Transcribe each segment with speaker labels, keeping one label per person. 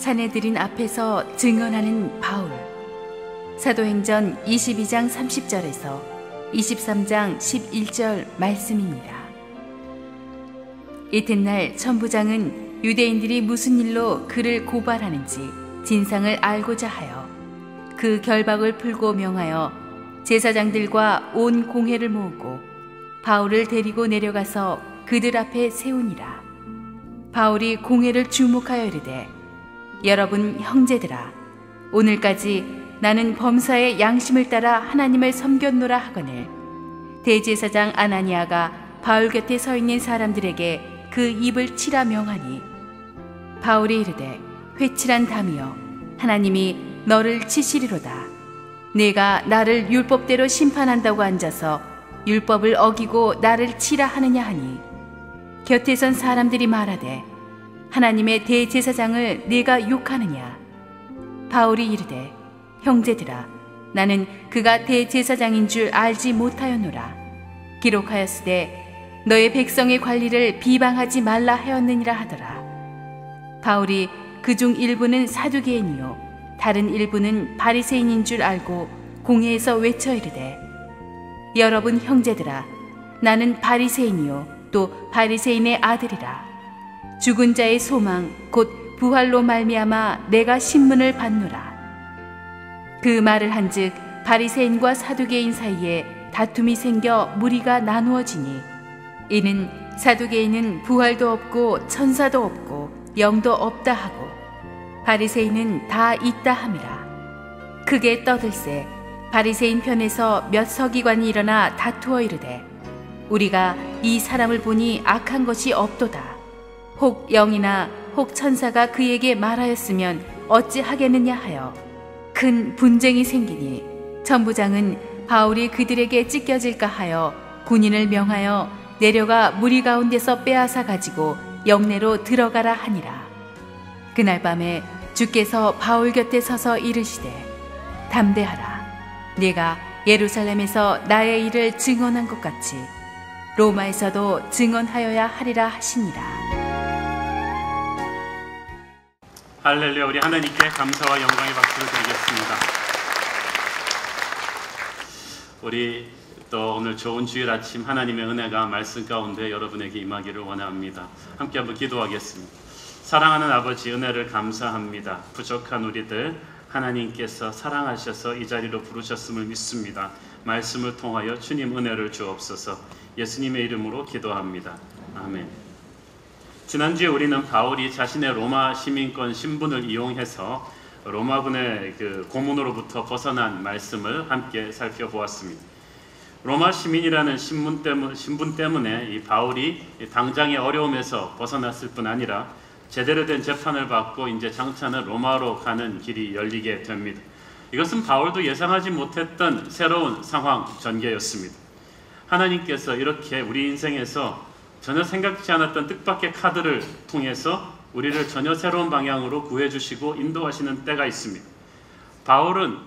Speaker 1: 사내들인 앞에서 증언하는 바울. 사도행전 22장 30절에서 23장 11절 말씀입니다. 이튿날 천부장은 유대인들이 무슨 일로 그를 고발하는지 진상을 알고자 하여 그 결박을 풀고 명하여 제사장들과 온 공회를 모으고 바울을 데리고 내려가서 그들 앞에 세우니라. 바울이 공회를 주목하여 이르되, 여러분 형제들아, 오늘까지 나는 범사의 양심을 따라 하나님을 섬겼노라 하거늘 대제사장 아나니아가 바울 곁에 서 있는 사람들에게 그 입을 치라 명하니, 바울이 이르되, 회칠한 담이여, 하나님이 너를 치시리로다. 네가 나를 율법대로 심판한다고 앉아서 율법을 어기고 나를 치라 하느냐 하니, 곁에 선 사람들이 말하되, 하나님의 대제사장을 네가 욕하느냐? 바울이 이르되, 형제들아, 나는 그가 대제사장인 줄 알지 못하였노라. 기록하였으되 너의 백성의 관리를 비방하지 말라 하였느니라 하더라. 바울이 그중 일부는 사두개인이요 다른 일부는 바리새인인 줄 알고 공회에서 외쳐 이르되, 여러분 형제들아, 나는 바리새인이요 또 바리새인의 아들이라. 죽은 자의 소망 곧 부활로 말미암아 내가 신문을 받노라. 그 말을 한즉 바리새인과 사두개인 사이에 다툼이 생겨 무리가 나누어지니, 이는 사두개인은 부활도 없고 천사도 없고 영도 없다 하고 바리새인은 다 있다 함이라. 크게 떠들세 바리새인 편에서 몇 서기관이 일어나 다투어 이르되, 우리가 이 사람을 보니 악한 것이 없도다. 혹 영이나 혹 천사가 그에게 말하였으면 어찌 하겠느냐 하여 큰 분쟁이 생기니, 천부장은 바울이 그들에게 찢겨질까 하여 군인을 명하여 내려가 무리 가운데서 빼앗아 가지고 영내로 들어가라 하니라. 그날 밤에 주께서 바울 곁에 서서 이르시되, 담대하라. 네가 예루살렘에서 나의 일을 증언한 것 같이 로마에서도 증언하여야 하리라 하시니라.
Speaker 2: 할렐루야. 우리 하나님께 감사와 영광의 박수를 드리겠습니다. 우리 또 오늘 좋은 주일 아침 하나님의 은혜가 말씀 가운데 여러분에게 임하기를 원합니다. 함께 한번 기도하겠습니다. 사랑하는 아버지, 은혜를 감사합니다. 부족한 우리들 하나님께서 사랑하셔서 이 자리로 부르셨음을 믿습니다. 말씀을 통하여 주님 은혜를 주옵소서. 예수님의 이름으로 기도합니다. 아멘. 지난주에 우리는 바울이 자신의 로마 시민권 신분을 이용해서 로마군의 그 고문으로부터 벗어난 말씀을 함께 살펴보았습니다. 로마 시민이라는 신분 때문에 이 바울이 당장의 어려움에서 벗어났을 뿐 아니라 제대로 된 재판을 받고 이제 장차는 로마로 가는 길이 열리게 됩니다. 이것은 바울도 예상하지 못했던 새로운 상황 전개였습니다. 하나님께서 이렇게 우리 인생에서 전혀 생각지 않았던 뜻밖의 카드를 통해서 우리를 전혀 새로운 방향으로 구해주시고 인도하시는 때가 있습니다. 바울은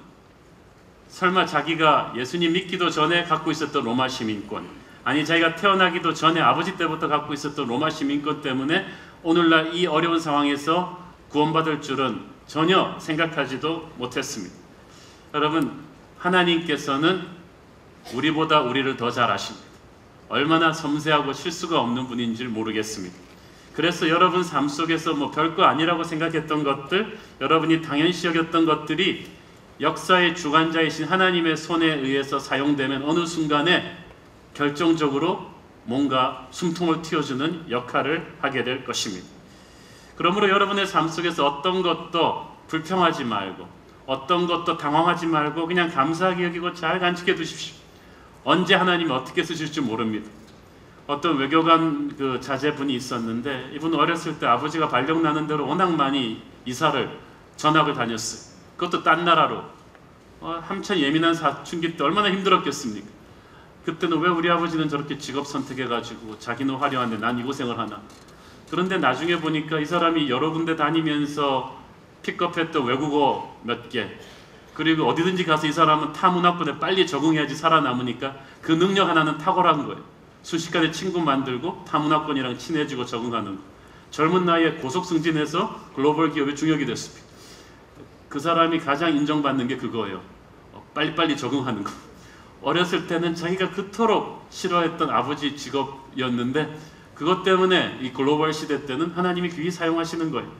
Speaker 2: 설마 자기가 예수님 믿기도 전에 갖고 있었던 로마 시민권, 아니 자기가 태어나기도 전에 아버지 때부터 갖고 있었던 로마 시민권 때문에 오늘날 이 어려운 상황에서 구원받을 줄은 전혀 생각하지도 못했습니다. 여러분, 하나님께서는 우리보다 우리를 더 잘 아십니다. 얼마나 섬세하고 실수가 없는 분인 줄 모르겠습니다. 그래서 여러분 삶 속에서 뭐 별거 아니라고 생각했던 것들, 여러분이 당연시 여겼던 것들이 역사의 주관자이신 하나님의 손에 의해서 사용되면 어느 순간에 결정적으로 뭔가 숨통을 틔워주는 역할을 하게 될 것입니다. 그러므로 여러분의 삶 속에서 어떤 것도 불평하지 말고 어떤 것도 당황하지 말고 그냥 감사하게 여기고 잘 간직해 두십시오. 언제 하나님이 어떻게 쓰실지 모릅니다. 어떤 외교관 그 자제분이 있었는데, 이분 어렸을 때 아버지가 발령 나는 대로 워낙 많이 이사를 전학을 다녔어요. 그것도 딴 나라로. 한참 예민한 사춘기 때 얼마나 힘들었겠습니까? 그때는 왜 우리 아버지는 저렇게 직업 선택해가지고 자기는 화려한데 난 이 고생을 하나. 그런데 나중에 보니까 이 사람이 여러 군데 다니면서 픽업했던 외국어 몇 개, 그리고 어디든지 가서 이 사람은 타 문화권에 빨리 적응해야지 살아남으니까 그 능력 하나는 탁월한 거예요. 순식간에 친구 만들고 타 문화권이랑 친해지고 적응하는 거. 젊은 나이에 고속 승진해서 글로벌 기업의 중역이 됐습니다. 그 사람이 가장 인정받는 게 그거예요. 빨리빨리 적응하는 거. 어렸을 때는 자기가 그토록 싫어했던 아버지 직업이었는데 그것 때문에 이 글로벌 시대 때는 하나님이 귀히 사용하시는 거예요.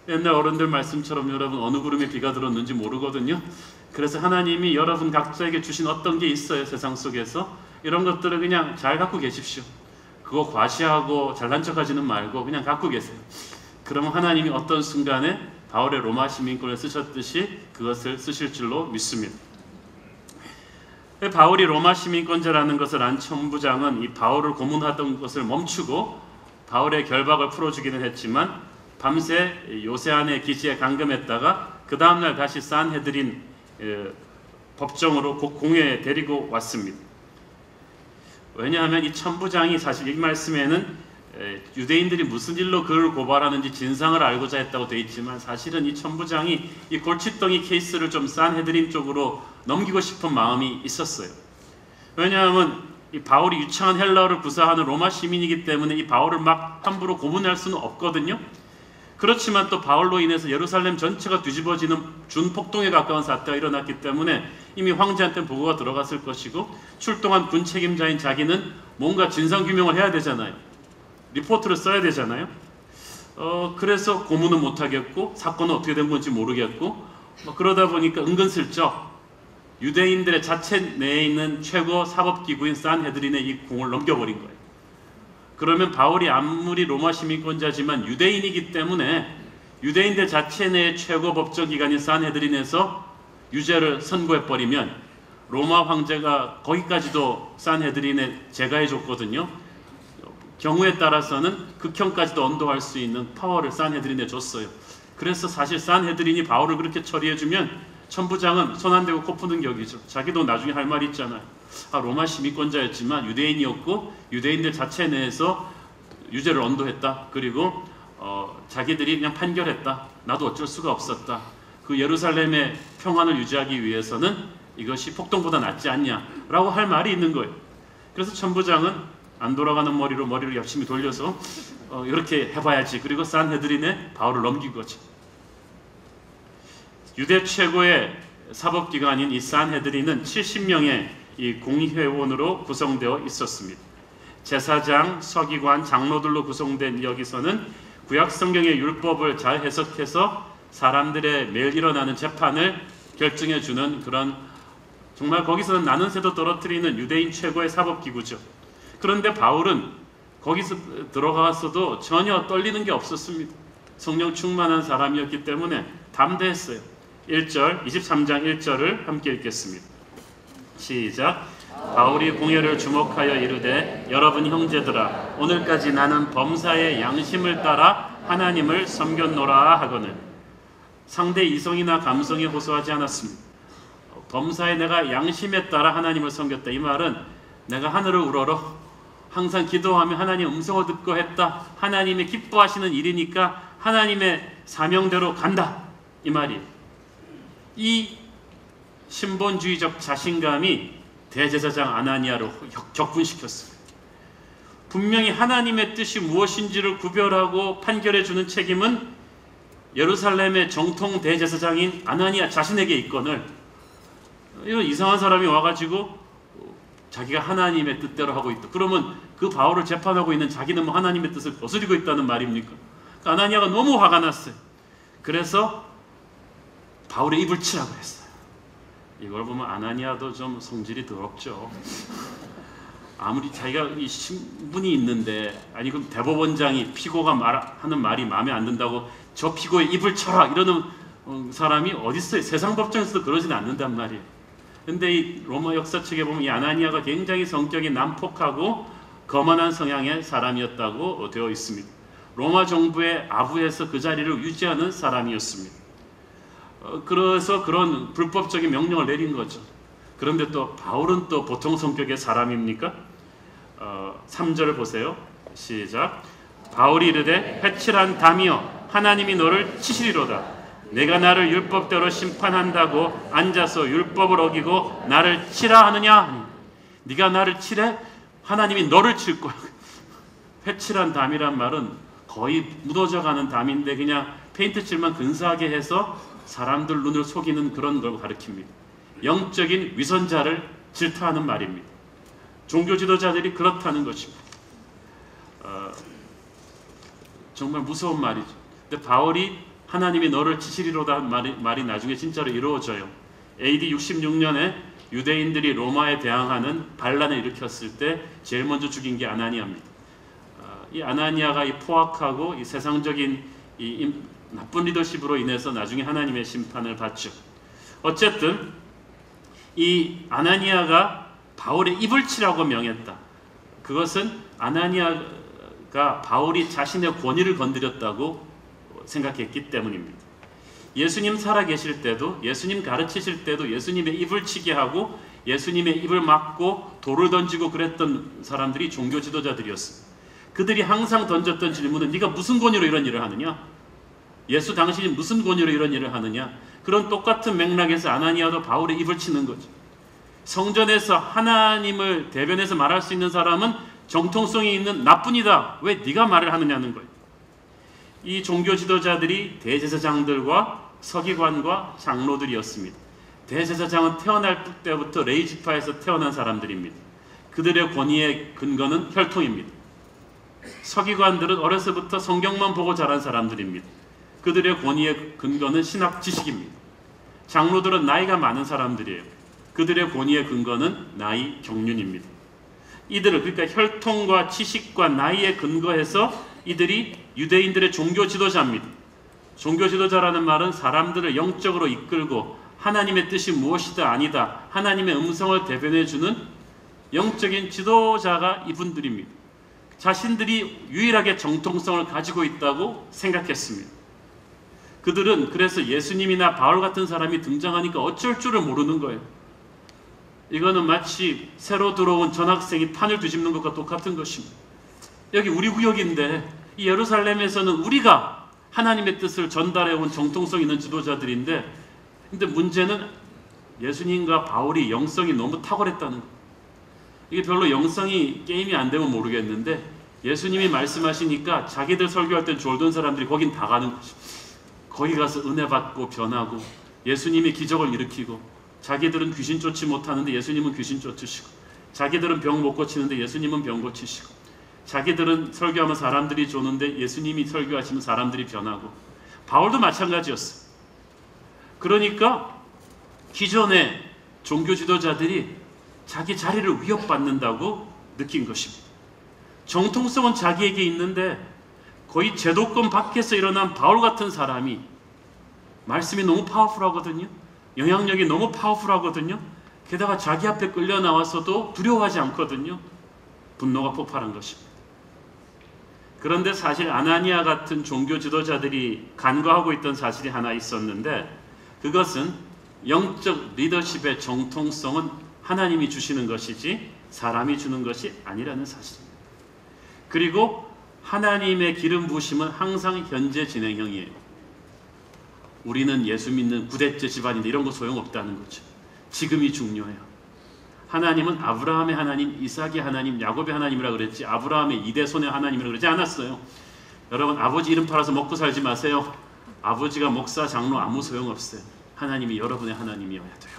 Speaker 2: 옛날 어른들 말씀처럼 여러분 어느 구름에 비가 들었는지 모르거든요. 그래서 하나님이 여러분 각자에게 주신 어떤 게 있어요. 세상 속에서 이런 것들을 그냥 잘 갖고 계십시오. 그거 과시하고 잘난 척하지는 말고 그냥 갖고 계세요. 그러면 하나님이 어떤 순간에 바울의 로마 시민권을 쓰셨듯이 그것을 쓰실 줄로 믿습니다. 바울이 로마 시민권자라는 것을 안 천부장은 이 바울을 고문하던 것을 멈추고 바울의 결박을 풀어주기는 했지만 밤새 요새안의 기지에 감금했다가 그 다음날 다시 산헤드린 법정으로 공회에 데리고 왔습니다. 왜냐하면 이 천부장이 사실 이 말씀에는 유대인들이 무슨 일로 그를 고발하는지 진상을 알고자 했다고 되어 있지만 사실은 이 천부장이 이 골칫덩이 케이스를 좀 산헤드린 쪽으로 넘기고 싶은 마음이 있었어요. 왜냐하면 이 바울이 유창한 헬라어를 구사하는 로마 시민이기 때문에 이 바울을 막 함부로 고문할 수는 없거든요. 그렇지만 또 바울로 인해서 예루살렘 전체가 뒤집어지는 준폭동에 가까운 사태가 일어났기 때문에 이미 황제한테는 보고가 들어갔을 것이고 출동한 군 책임자인 자기는 뭔가 진상규명을 해야 되잖아요. 리포트를 써야 되잖아요. 그래서 고문은 못하겠고 사건은 어떻게 된 건지 모르겠고 그러다 보니까 은근슬쩍 유대인들의 자체 내에 있는 최고 사법기구인 산헤드린에 이 공을 넘겨버린 거예요. 그러면 바울이 아무리 로마 시민권자지만 유대인이기 때문에 유대인들 자체 내의 최고 법정기관인 산헤드린에서 유죄를 선고해버리면 로마 황제가 거기까지도 산헤드린에 제가해줬거든요. 경우에 따라서는 극형까지도 언도할 수 있는 파워를 산헤드린에 줬어요. 그래서 사실 산헤드린이 바울을 그렇게 처리해주면 천부장은 손 안 대고 코 푸는 격이죠. 자기도 나중에 할 말이 있잖아요. 로마 시민권자였지만 유대인이었고 유대인들 자체 내에서 유죄를 언도했다. 그리고 자기들이 그냥 판결했다. 나도 어쩔 수가 없었다. 그 예루살렘의 평안을 유지하기 위해서는 이것이 폭동보다 낫지 않냐라고 할 말이 있는 거예요. 그래서 천부장은 안 돌아가는 머리를 열심히 돌려서 이렇게 해봐야지. 그리고 산헤드린에 바울을 넘긴 거죠. 유대 최고의 사법기관인 이 산헤드린은 70명의 이 공회원으로 구성되어 있었습니다. 제사장, 서기관, 장로들로 구성된 여기서는 구약 성경의 율법을 잘 해석해서 사람들의 매일 일어나는 재판을 결정해주는 그런 정말 거기서는 나는 새도 떨어뜨리는 유대인 최고의 사법기구죠. 그런데 바울은 거기서 들어가서도 전혀 떨리는 게 없었습니다. 성령 충만한 사람이었기 때문에 담대했어요. 1절, 23장 1절을 함께 읽겠습니다. 시작. 바울이 공회를 주목하여 이르되 여러분 형제들아 오늘까지 나는 범사의 양심을 따라 하나님을 섬겼노라 하거늘. 상대 이성이나 감성에 호소하지 않았습니다. 범사에 내가 양심에 따라 하나님을 섬겼다. 이 말은 내가 하늘을 우러러 항상 기도하며 하나님 음성을 듣고 했다. 하나님이 기뻐하시는 일이니까 하나님의 사명대로 간다. 이 말이에요. 이 신본주의적 자신감이 대제사장 아나니아를 격분시켰습니다. 분명히 하나님의 뜻이 무엇인지를 구별하고 판결해주는 책임은 예루살렘의 정통 대제사장인 아나니아 자신에게 있거늘 이런 이상한 사람이 와가지고 자기가 하나님의 뜻대로 하고 있다. 그러면 그 바울을 재판하고 있는 자기는 뭐 하나님의 뜻을 거스리고 있다는 말입니까? 그러니까 아나니아가 너무 화가 났어요. 그래서 바울의 입을 치라고 했어요. 이걸 보면 아나니아도 좀 성질이 더럽죠. 아무리 자기가 이 신분이 있는데 아니 그럼 대법원장이 피고가 하는 말이 마음에 안 든다고 저 피고의 입을 쳐라 이러는 사람이 어디 있어요? 세상 법정에서도 그러지는 않는단 말이에요. 근데 이 로마 역사책에 보면 이 아나니아가 굉장히 성격이 난폭하고 거만한 성향의 사람이었다고 되어 있습니다. 로마 정부의 아부에서 그 자리를 유지하는 사람이었습니다. 그래서 그런 불법적인 명령을 내린 거죠. 그런데 또 바울은 또 보통 성격의 사람입니까? 3절을 보세요. 시작. 바울이 이르되 회칠한 담이여 하나님이 너를 치시리로다. 내가 나를 율법대로 심판한다고 앉아서 율법을 어기고 나를 치라 하느냐? 네가 나를 치래? 하나님이 너를 칠 거야. 회칠한 담이란 말은 거의 무너져가는 담인데 그냥 페인트 칠만 근사하게 해서 사람들 눈을 속이는 그런 걸 가리킵니다. 영적인 위선자를 질타하는 말입니다. 종교 지도자들이 그렇다는 것입니다. 정말 무서운 말이죠. 근데 바울이 하나님이 너를 치시리로다 말이 나중에 진짜로 이루어져요. AD 66년에 유대인들이 로마에 대항하는 반란을 일으켰을 때 제일 먼저 죽인 게 아나니아입니다. 이 아나니아가 이 포악하고 이 세상적인 이 나쁜 리더십으로 인해서 나중에 하나님의 심판을 받죠. 어쨌든 이 아나니아가 바울의 입을 치라고 명했다. 그것은 아나니아가 바울이 자신의 권위를 건드렸다고 생각했기 때문입니다. 예수님 살아계실 때도, 예수님 가르치실 때도 예수님의 입을 치게 하고 예수님의 입을 막고 돌을 던지고 그랬던 사람들이 종교 지도자들이었습니다. 그들이 항상 던졌던 질문은 네가 무슨 권위로 이런 일을 하느냐? 예수 당신이 무슨 권위로 이런 일을 하느냐? 그런 똑같은 맥락에서 아나니아도 바울의 입을 치는 거죠. 성전에서 하나님을 대변해서 말할 수 있는 사람은 정통성이 있는 나뿐이다. 왜 네가 말을 하느냐는 거예요. 이 종교 지도자들이 대제사장들과 서기관과 장로들이었습니다. 대제사장은 태어날 때부터 레위 지파에서 태어난 사람들입니다. 그들의 권위의 근거는 혈통입니다. 서기관들은 어려서부터 성경만 보고 자란 사람들입니다. 그들의 권위의 근거는 신학 지식입니다. 장로들은 나이가 많은 사람들이에요. 그들의 권위의 근거는 나이 경륜입니다. 이들을 그러니까 혈통과 지식과 나이에 근거해서 이들이 유대인들의 종교 지도자입니다. 종교 지도자라는 말은 사람들을 영적으로 이끌고 하나님의 뜻이 무엇이다 아니다 하나님의 음성을 대변해주는 영적인 지도자가 이분들입니다. 자신들이 유일하게 정통성을 가지고 있다고 생각했습니다. 그들은 그래서 예수님이나 바울 같은 사람이 등장하니까 어쩔 줄을 모르는 거예요. 이거는 마치 새로 들어온 전학생이 판을 뒤집는 것과 똑같은 것입니다. 여기 우리 구역인데 이 예루살렘에서는 우리가 하나님의 뜻을 전달해온 정통성 있는 지도자들인데, 근데 문제는 예수님과 바울이 영성이 너무 탁월했다는 거. 이게 별로 영성이 게임이 안 되면 모르겠는데 예수님이 말씀하시니까 자기들 설교할 땐 졸던 사람들이 거긴 다 가는 거죠. 거기 가서 은혜 받고 변하고 예수님이 기적을 일으키고, 자기들은 귀신 쫓지 못하는데 예수님은 귀신 쫓으시고, 자기들은 병 못 고치는데 예수님은 병 고치시고, 자기들은 설교하면 사람들이 조는데 예수님이 설교하시면 사람들이 변하고, 바울도 마찬가지였어요. 그러니까 기존의 종교 지도자들이 자기 자리를 위협받는다고 느낀 것입니다. 정통성은 자기에게 있는데 거의 제도권 밖에서 일어난 바울 같은 사람이 말씀이 너무 파워풀하거든요. 영향력이 너무 파워풀하거든요. 게다가 자기 앞에 끌려 나와서도 두려워하지 않거든요. 분노가 폭발한 것입니다. 그런데 사실 아나니아 같은 종교 지도자들이 간과하고 있던 사실이 하나 있었는데, 그것은 영적 리더십의 정통성은 하나님이 주시는 것이지 사람이 주는 것이 아니라는 사실입니다. 그리고 하나님의 기름 부으심은 항상 현재 진행형이에요. 우리는 예수 믿는 9대째 집안인데 이런 거 소용없다는 거죠. 지금이 중요해요. 하나님은 아브라함의 하나님, 이삭의 하나님, 야곱의 하나님이라 그랬지 아브라함의 이대손의 하나님이라 그러지 않았어요. 여러분, 아버지 이름 팔아서 먹고 살지 마세요. 아버지가 목사, 장로 아무 소용없어요. 하나님이 여러분의 하나님이어야 돼요.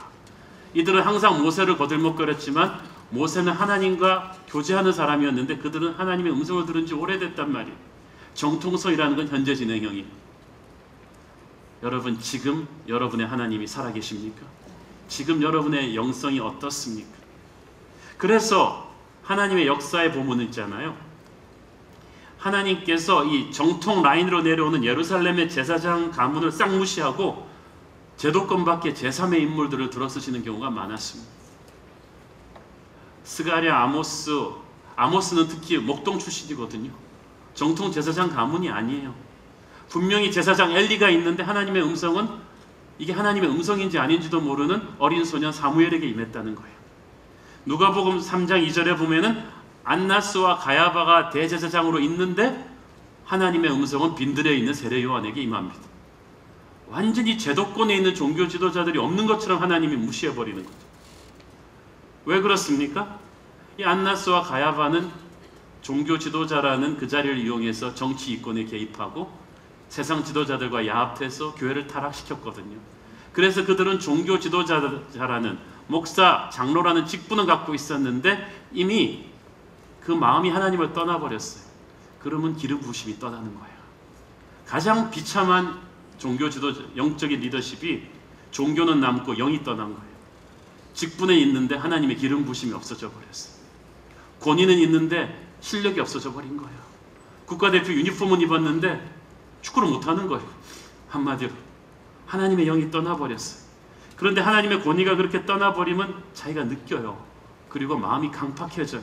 Speaker 2: 이들은 항상 모세를 거들먹거렸지만 모세는 하나님과 교제하는 사람이었는데 그들은 하나님의 음성을 들은 지 오래됐단 말이에요. 정통성이라는 건 현재 진행형이에요. 여러분, 지금 여러분의 하나님이 살아계십니까? 지금 여러분의 영성이 어떻습니까? 그래서 하나님의 역사의 보문은 있잖아요. 하나님께서 이 정통 라인으로 내려오는 예루살렘의 제사장 가문을 싹 무시하고 제도권 밖의 제3의 인물들을 들어쓰시는 경우가 많았습니다. 스가랴, 아모스는 특히 목동 출신이거든요. 정통 제사장 가문이 아니에요. 분명히 제사장 엘리가 있는데 하나님의 음성은 이게 하나님의 음성인지 아닌지도 모르는 어린 소년 사무엘에게 임했다는 거예요. 누가복음 3장 2절에 보면은 안나스와 가야바가 대제사장으로 있는데 하나님의 음성은 빈들에 있는 세례 요한에게 임합니다. 완전히 제도권에 있는 종교 지도자들이 없는 것처럼 하나님이 무시해버리는 거죠. 왜 그렇습니까? 이 안나스와 가야바는 종교 지도자라는 그 자리를 이용해서 정치 이권에 개입하고 세상 지도자들과 야합해서 교회를 타락시켰거든요. 그래서 그들은 종교 지도자라는 목사, 장로라는 직분을 갖고 있었는데 이미 그 마음이 하나님을 떠나버렸어요. 그러면 기름 부으심이 떠나는 거예요. 가장 비참한 종교 지도자, 영적인 리더십이 종교는 남고 영이 떠난 거예요. 직분에 있는데 하나님의 기름 부으심이 없어져 버렸어요. 권위는 있는데 실력이 없어져 버린 거예요. 국가대표 유니폼은 입었는데 축구를 못하는 거예요. 한마디로 하나님의 영이 떠나버렸어요. 그런데 하나님의 권위가 그렇게 떠나버리면 자기가 느껴요. 그리고 마음이 강팍해져요.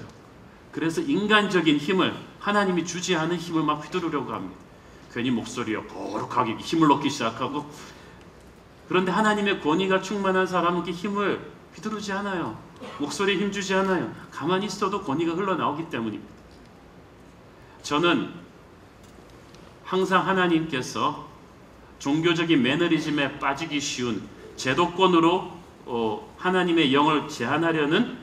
Speaker 2: 그래서 인간적인 힘을, 하나님이 주지 않은 힘을 막 휘두르려고 합니다. 괜히 목소리가 거룩하게 힘을 얻기 시작하고. 그런데 하나님의 권위가 충만한 사람은 힘을 휘두르지 않아요. 목소리에 힘주지 않아요. 가만히 있어도 권위가 흘러나오기 때문입니다. 저는 항상 하나님께서 종교적인 매너리즘에 빠지기 쉬운 제도권으로 하나님의 영을 제한하려는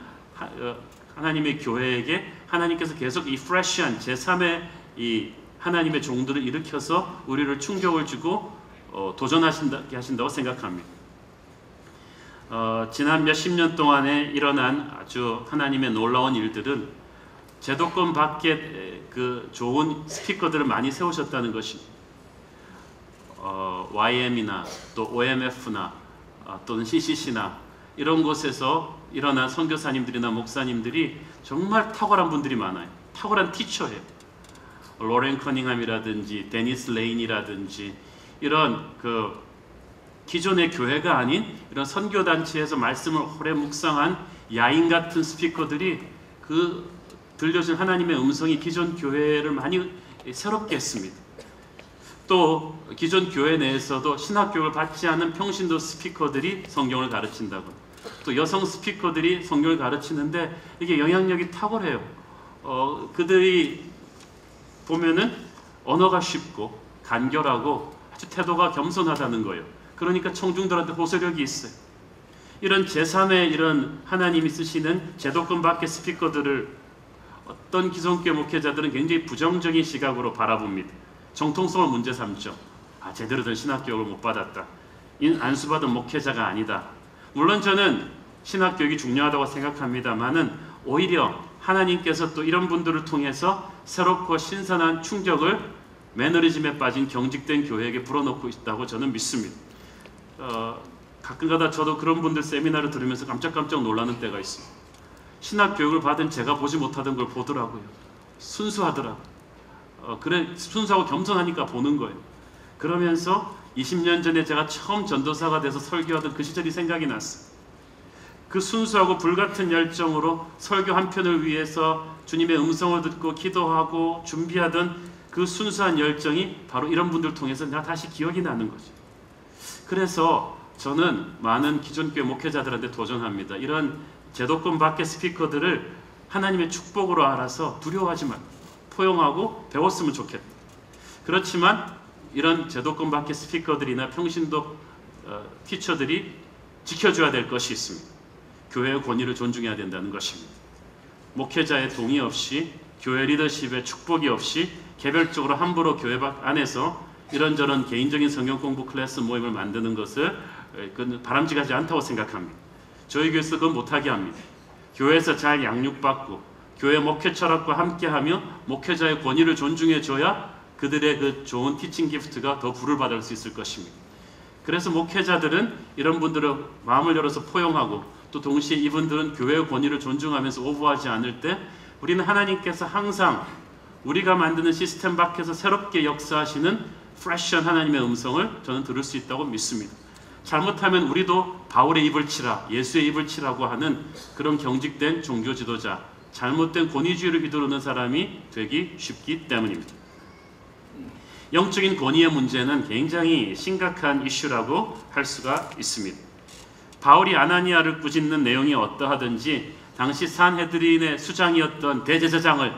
Speaker 2: 하나님의 교회에게 하나님께서 계속 이 프레시한 제3의 이 하나님의 종들을 일으켜서 우리를 충격을 주고 도전하신다고 생각합니다. 지난 몇십 년 동안에 일어난 아주 하나님의 놀라운 일들은 제도권 밖에 그 좋은 스피커들을 많이 세우셨다는 것입니다. YM이나 또 OMF나 또는 CCC나 이런 곳에서 일어난 선교사님들이나 목사님들이 정말 탁월한 분들이 많아요. 탁월한 티처예요. 로렌 커닝ham이라든지 데니스 레인이라든지 이런 그 기존의 교회가 아닌 이런 선교단체에서 말씀을 오래 묵상한 야인 같은 스피커들이 그 들려준 하나님의 음성이 기존 교회를 많이 새롭게 했습니다. 또 기존 교회 내에서도 신학교육을 받지 않은 평신도 스피커들이 성경을 가르친다고, 또 여성 스피커들이 성경을 가르치는데 이게 영향력이 탁월해요. 그들이 보면은 언어가 쉽고 간결하고 아주 태도가 겸손하다는 거예요. 그러니까 청중들한테 호소력이 있어요. 이런 제3의 이런 하나님이 쓰시는 제도권 밖의 스피커들을 어떤 기성교회 목회자들은 굉장히 부정적인 시각으로 바라봅니다. 정통성을 문제 삼죠. 제대로 된 신학교육을 못 받았다. 안수받은 목회자가 아니다. 물론 저는 신학교육이 중요하다고 생각합니다만은 오히려 하나님께서 또 이런 분들을 통해서 새롭고 신선한 충격을 매너리즘에 빠진 경직된 교회에게 불어넣고 있다고 저는 믿습니다. 가끔가다 저도 그런 분들 세미나를 들으면서 깜짝깜짝 놀라는 때가 있습니다. 신학교육을 받은 제가 보지 못하던 걸 보더라고요. 순수하더라고요. 그래 순수하고 겸손하니까 보는 거예요. 그러면서 20년 전에 제가 처음 전도사가 돼서 설교하던 그 시절이 생각이 났어요. 그 순수하고 불같은 열정으로 설교 한 편을 위해서 주님의 음성을 듣고 기도하고 준비하던 그 순수한 열정이 바로 이런 분들 통해서 내가 다시 기억이 나는 거죠. 그래서 저는 많은 기존 교회 목회자들한테 도전합니다. 이런 제도권 밖의 스피커들을 하나님의 축복으로 알아서 두려워하지 말고 포용하고 배웠으면 좋겠다. 그렇지만 이런 제도권 밖의 스피커들이나 평신도 티처들이 지켜줘야 될 것이 있습니다. 교회의 권위를 존중해야 된다는 것입니다. 목회자의 동의 없이, 교회 리더십의 축복이 없이 개별적으로 함부로 교회 안에서 이런저런 개인적인 성경 공부 클래스 모임을 만드는 것을 바람직하지 않다고 생각합니다. 저희 교회에서 그건 못하게 합니다. 교회에서 잘 양육받고 교회 목회 철학과 함께하며 목회자의 권위를 존중해줘야 그들의 그 좋은 티칭 기프트가 더 부를 받을 수 있을 것입니다. 그래서 목회자들은 이런 분들을 마음을 열어서 포용하고 또 동시에 이분들은 교회의 권위를 존중하면서 오버하지 않을 때 우리는 하나님께서 항상 우리가 만드는 시스템 밖에서 새롭게 역사하시는 프레시한 하나님의 음성을 저는 들을 수 있다고 믿습니다. 잘못하면 우리도 바울의 입을 치라, 예수의 입을 치라고 하는 그런 경직된 종교 지도자, 잘못된 권위주의를 휘두르는 사람이 되기 쉽기 때문입니다. 영적인 권위의 문제는 굉장히 심각한 이슈라고 할 수가 있습니다. 바울이 아나니아를 꾸짖는 내용이 어떠하든지 당시 산헤드린의 수장이었던 대제사장을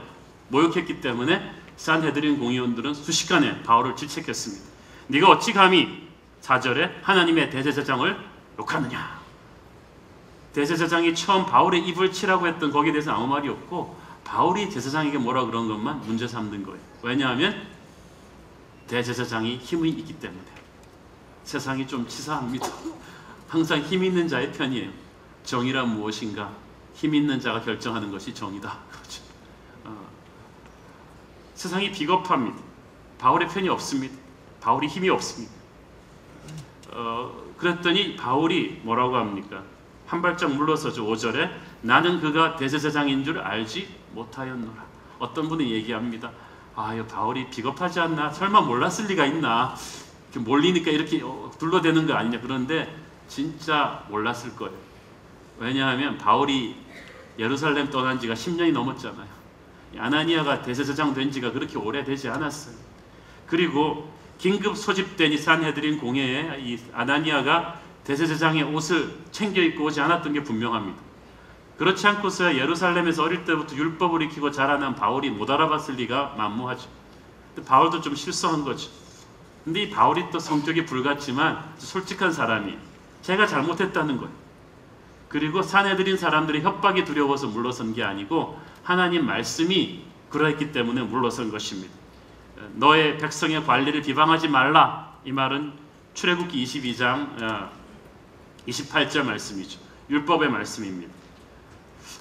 Speaker 2: 모욕했기 때문에 산헤드린 공의원들은 순식간에 바울을 질책했습니다. 네가 어찌 감히 4절에 하나님의 대제사장을 욕하느냐. 대제사장이 처음 바울의 입을 치라고 했던 거기에 대해서 아무 말이 없고 바울이 제사장에게 뭐라 그런 것만 문제 삼는 거예요. 왜냐하면 대제사장이 힘이 있기 때문에. 세상이 좀 치사합니다. 항상 힘 있는 자의 편이에요. 정의란 무엇인가? 힘 있는 자가 결정하는 것이 정의다. 그렇죠. 세상이 비겁합니다. 바울의 편이 없습니다. 바울이 힘이 없습니다. 그랬더니 바울이 뭐라고 합니까? 한 발짝 물러서죠. 5절에 나는 그가 대제사장인 줄 알지 못하였노라. 어떤 분이 얘기합니다. 아, 바울이 비겁하지 않나? 설마 몰랐을 리가 있나? 이렇게 몰리니까 이렇게 둘러대는 거 아니냐? 그런데 진짜 몰랐을 거예요. 왜냐하면 바울이 예루살렘 떠난 지가 10년이 넘었잖아요. 아나니아가 대제사장 된 지가 그렇게 오래되지 않았어요. 그리고 긴급 소집된 이 산헤드린 공회에 이 아나니아가 대제사장의 옷을 챙겨 입고 오지 않았던 게 분명합니다. 그렇지 않고서 예루살렘에서 어릴 때부터 율법을 익히고 자라난 바울이 못 알아봤을 리가 만무하죠. 바울도 좀 실수한 거죠. 근데 이 바울이 또 성격이 불같지만 솔직한 사람이 제가 잘못했다는 거예요. 그리고 산헤드린 사람들의 협박이 두려워서 물러선 게 아니고 하나님 말씀이 그러했기 때문에 물러선 것입니다. 너의 백성의 관리를 비방하지 말라. 이 말은 출애굽기 22장 28절 말씀이죠. 율법의 말씀입니다.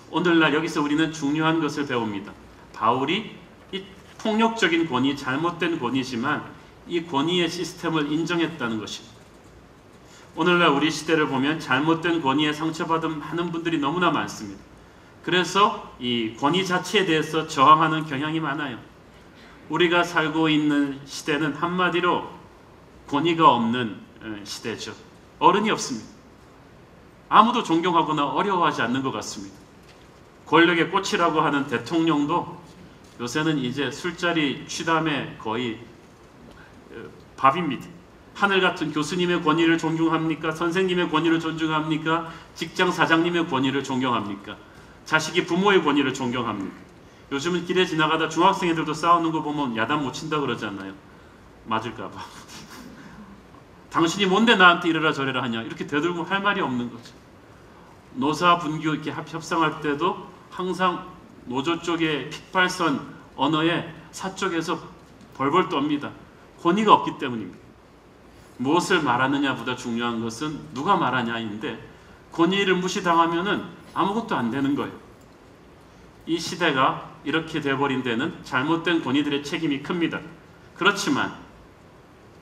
Speaker 2: 오늘날 여기서 우리는 중요한 것을 배웁니다. 바울이 이 폭력적인 권위, 잘못된 권위지만 이 권위의 시스템을 인정했다는 것입니다. 오늘날 우리 시대를 보면 잘못된 권위에 상처받은 많은 분들이 너무나 많습니다. 그래서 이 권위 자체에 대해서 저항하는 경향이 많아요. 우리가 살고 있는 시대는 한마디로 권위가 없는 시대죠. 어른이 없습니다. 아무도 존경하거나 어려워하지 않는 것 같습니다. 권력의 꽃이라고 하는 대통령도 요새는 이제 술자리 취담에 거의 밥입니다. 하늘 같은 교수님의 권위를 존중합니까? 선생님의 권위를 존중합니까? 직장 사장님의 권위를 존경합니까? 자식이 부모의 권위를 존경합니까? 요즘은 길에 지나가다 중학생 애들도 싸우는 거 보면 야단 못 친다 그러잖아요. 맞을까봐. 당신이 뭔데 나한테 이래라 저래라 하냐 이렇게 되들고 할 말이 없는 거죠. 노사 분규 이렇게 협상할 때도 항상 노조 쪽의 픽발선 언어에 사쪽에서 벌벌 떱니다. 권위가 없기 때문입니다. 무엇을 말하느냐보다 중요한 것은 누가 말하냐인데 권위를 무시당하면은 아무것도 안 되는 거예요. 이 시대가 이렇게 돼버린 데는 잘못된 권위들의 책임이 큽니다. 그렇지만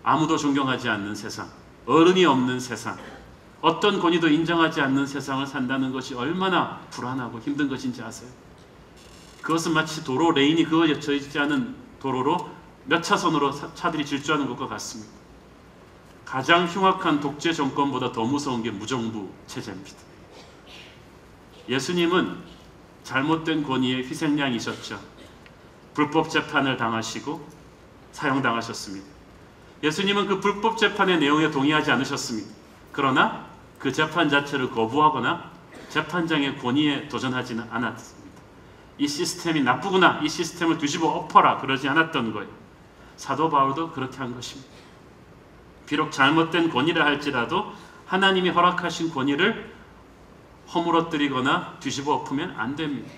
Speaker 2: 아무도 존경하지 않는 세상, 어른이 없는 세상, 어떤 권위도 인정하지 않는 세상을 산다는 것이 얼마나 불안하고 힘든 것인지 아세요? 그것은 마치 도로 레인이 그어져 있지 않은 도로로 몇 차선으로 차들이 질주하는 것과 같습니다. 가장 흉악한 독재 정권보다 더 무서운 게 무정부 체제입니다. 예수님은 잘못된 권위의 희생양이셨죠. 불법 재판을 당하시고 사형당하셨습니다. 예수님은 그 불법 재판의 내용에 동의하지 않으셨습니다. 그러나 그 재판 자체를 거부하거나 재판장의 권위에 도전하지는 않았습니다. 이 시스템이 나쁘구나, 이 시스템을 뒤집어 엎어라 그러지 않았던 거예요. 사도 바울도 그렇게 한 것입니다. 비록 잘못된 권위를 할지라도 하나님이 허락하신 권위를 허물어뜨리거나 뒤집어 엎으면 안 됩니다.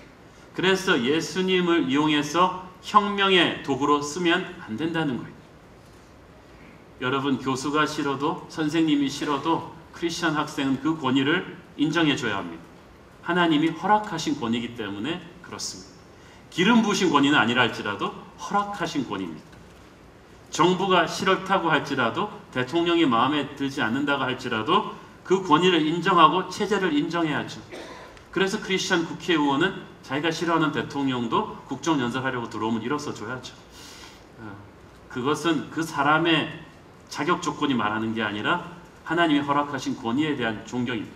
Speaker 2: 그래서 예수님을 이용해서 혁명의 도구로 쓰면 안 된다는 거예요. 여러분, 교수가 싫어도 선생님이 싫어도 크리스천 학생은 그 권위를 인정해 줘야 합니다. 하나님이 허락하신 권위이기 때문에 그렇습니다. 기름 부으신 권위는 아니라 할지라도 허락하신 권위입니다. 정부가 싫다고 할지라도 대통령이 마음에 들지 않는다고 할지라도 그 권위를 인정하고 체제를 인정해야죠. 그래서 크리스천 국회의원은 자기가 싫어하는 대통령도 국정연설하려고 들어오면 일어서줘야죠. 그것은 그 사람의 자격 조건이 말하는 게 아니라 하나님이 허락하신 권위에 대한 존경입니다.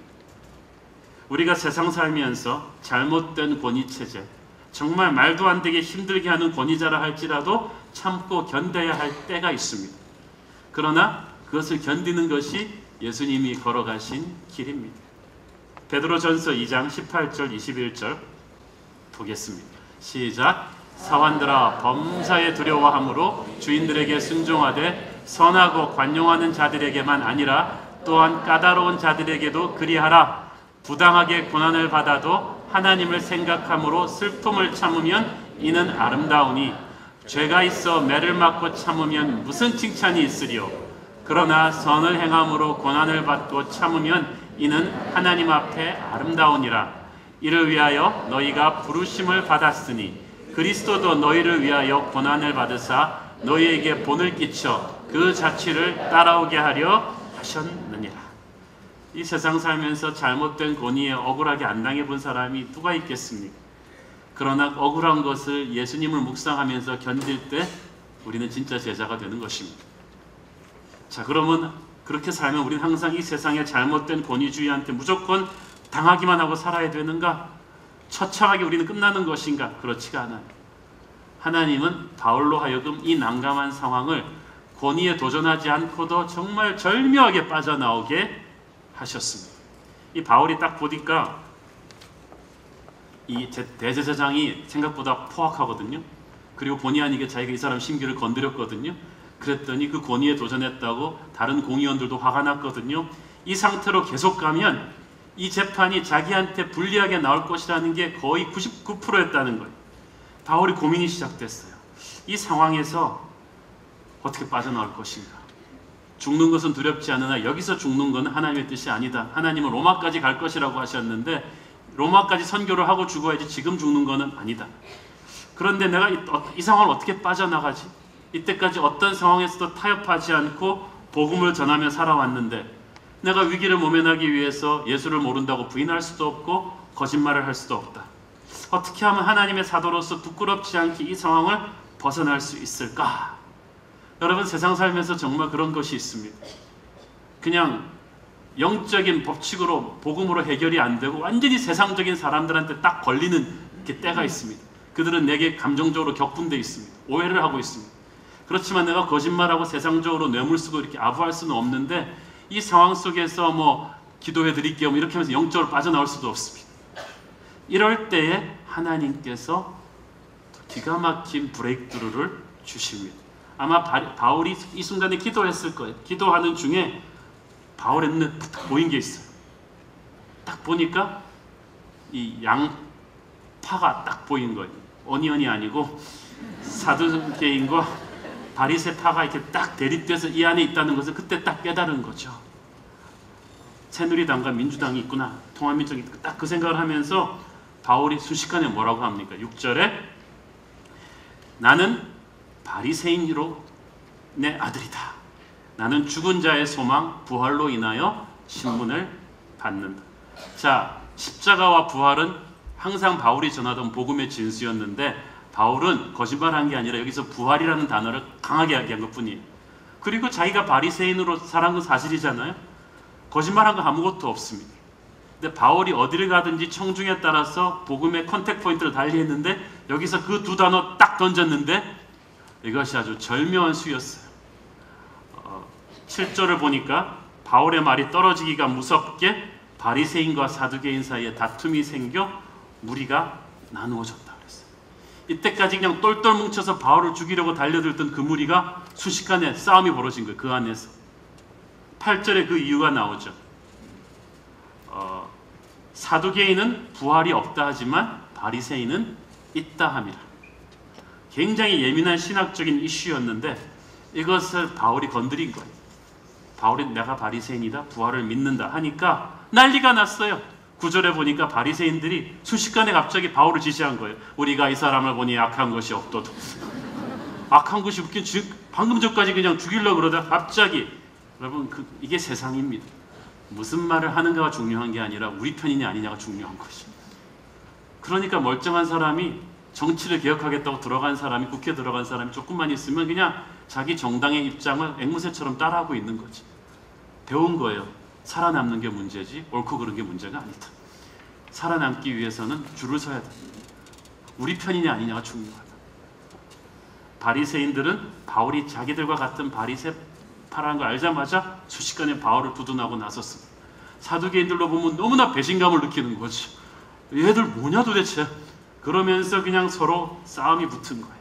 Speaker 2: 우리가 세상 살면서 잘못된 권위체제, 정말 말도 안 되게 힘들게 하는 권위자라 할지라도 참고 견뎌야 할 때가 있습니다. 그러나 그것을 견디는 것이 예수님이 걸어가신 길입니다. 베드로전서 2장 18절 21절 보겠습니다. 시작. 사환들아, 범사에 두려워함으로 주인들에게 순종하되 선하고 관용하는 자들에게만 아니라 또한 까다로운 자들에게도 그리하라. 부당하게 고난을 받아도 하나님을 생각함으로 슬픔을 참으면 이는 아름다우니 죄가 있어 매를 맞고 참으면 무슨 칭찬이 있으리요. 그러나 선을 행함으로 고난을 받고 참으면 이는 하나님 앞에 아름다우니라. 이를 위하여 너희가 부르심을 받았으니 그리스도도 너희를 위하여 고난을 받으사 너희에게 본을 끼쳐 그 자취를 따라오게 하려 하셨느니라. 이 세상 살면서 잘못된 권위에 억울하게 안 당해본 사람이 누가 있겠습니까? 그러나 억울한 것을 예수님을 묵상하면서 견딜 때 우리는 진짜 제자가 되는 것입니다. 자, 그러면 그렇게 살면 우리는 항상 이 세상의 잘못된 권위주의한테 무조건 당하기만 하고 살아야 되는가? 처참하게 우리는 끝나는 것인가? 그렇지가 않아요. 하나님은 바울로 하여금 이 난감한 상황을 권위에 도전하지 않고도 정말 절묘하게 빠져나오게 하셨습니다. 이 바울이 딱 보니까 이 대제사장이 생각보다 포악하거든요. 그리고 본의 아니게 자기가 이 사람 심기를 건드렸거든요. 그랬더니 그 권위에 도전했다고 다른 공의원들도 화가 났거든요. 이 상태로 계속 가면 이 재판이 자기한테 불리하게 나올 것이라는 게 거의 99%였다는 거예요. 바울이 고민이 시작됐어요. 이 상황에서 어떻게 빠져나올 것인가? 죽는 것은 두렵지 않으나 여기서 죽는 것은 하나님의 뜻이 아니다. 하나님은 로마까지 갈 것이라고 하셨는데 로마까지 선교를 하고 죽어야지 지금 죽는 것은 아니다. 그런데 내가 이 상황을 어떻게 빠져나가지? 이때까지 어떤 상황에서도 타협하지 않고 복음을 전하며 살아왔는데 내가 위기를 모면하기 위해서 예수를 모른다고 부인할 수도 없고 거짓말을 할 수도 없다. 어떻게 하면 하나님의 사도로서 부끄럽지 않게 이 상황을 벗어날 수 있을까? 여러분, 세상 살면서 정말 그런 것이 있습니다. 그냥 영적인 법칙으로 복음으로 해결이 안 되고 완전히 세상적인 사람들한테 딱 걸리는 때가 있습니다. 그들은 내게 감정적으로 격분돼 있습니다. 오해를 하고 있습니다. 그렇지만 내가 거짓말하고 세상적으로 뇌물 쓰고 이렇게 아부할 수는 없는데 이 상황 속에서 뭐 기도해 드릴게요 이렇게 하면서 영적으로 빠져나올 수도 없습니다. 이럴 때에 하나님께서 기가 막힌 브레이크드루를 주십니다. 아마 바울이 이 순간에 기도했을 거예요. 기도하는 중에 바울의 눈에 딱 보인 게 있어요. 딱 보니까 이 양파가 딱 보인 거예요. 어니언이 아니고 사두개인과 바리새파가 이렇게 딱 대립돼서 이 안에 있다는 것을 그때 딱 깨달은 거죠. 새누리당과 민주당이 있구나. 통합민족이 딱 그 생각을 하면서 바울이 순식간에 뭐라고 합니까? 6절에 나는 바리새인으로 내 아들이다. 나는 죽은 자의 소망 부활로 인하여 신문을 받는다. 자, 십자가와 부활은 항상 바울이 전하던 복음의 진수였는데 바울은 거짓말한 게 아니라 여기서 부활이라는 단어를 강하게 얘기한 것뿐이에요. 그리고 자기가 바리새인으로 살아간 건 사실이잖아요. 거짓말한 거 아무것도 없습니다. 근데 바울이 어디를 가든지 청중에 따라서 복음의 컨택 포인트를 달리했는데 여기서 그 두 단어 딱 던졌는데 이것이 아주 절묘한 수였어요. 7절을 보니까 바울의 말이 떨어지기가 무섭게 바리새인과 사두개인 사이에 다툼이 생겨 무리가 나누어졌다 그랬어요. 이때까지 그냥 똘똘 뭉쳐서 바울을 죽이려고 달려들던 그 무리가 순식간에 싸움이 벌어진 거예요. 그 안에서. 8절에 그 이유가 나오죠. 사두개인은 부활이 없다 하지만 바리새인은 있다 함이라. 굉장히 예민한 신학적인 이슈였는데 이것을 바울이 건드린 거예요. 바울이 내가 바리새인이다, 부활을 믿는다 하니까 난리가 났어요. 9절에 보니까 바리새인들이 순식간에 갑자기 바울을 지시한 거예요. 우리가 이 사람을 보니 악한 것이 없도다. 악한 것이 없긴 방금 전까지 그냥 죽이려고 그러다 갑자기. 여러분, 이게 세상입니다. 무슨 말을 하는가가 중요한 게 아니라 우리 편이냐 아니냐가 중요한 것입니다. 그러니까 멀쩡한 사람이 정치를 개혁하겠다고 들어간 사람이, 국회에 들어간 사람이 조금만 있으면 그냥 자기 정당의 입장을 앵무새처럼 따라하고 있는 거지. 배운 거예요. 살아남는 게 문제지 옳고 그른 게 문제가 아니다. 살아남기 위해서는 줄을 서야 돼. 우리 편이냐 아니냐가 중요하다. 바리새인들은 바울이 자기들과 같은 바리새파라는 걸 알자마자 순식간에 바울을 두둔하고 나섰습니다. 사두개인들로 보면 너무나 배신감을 느끼는 거죠. 얘들 뭐냐 도대체. 그러면서 그냥 서로 싸움이 붙은 거예요.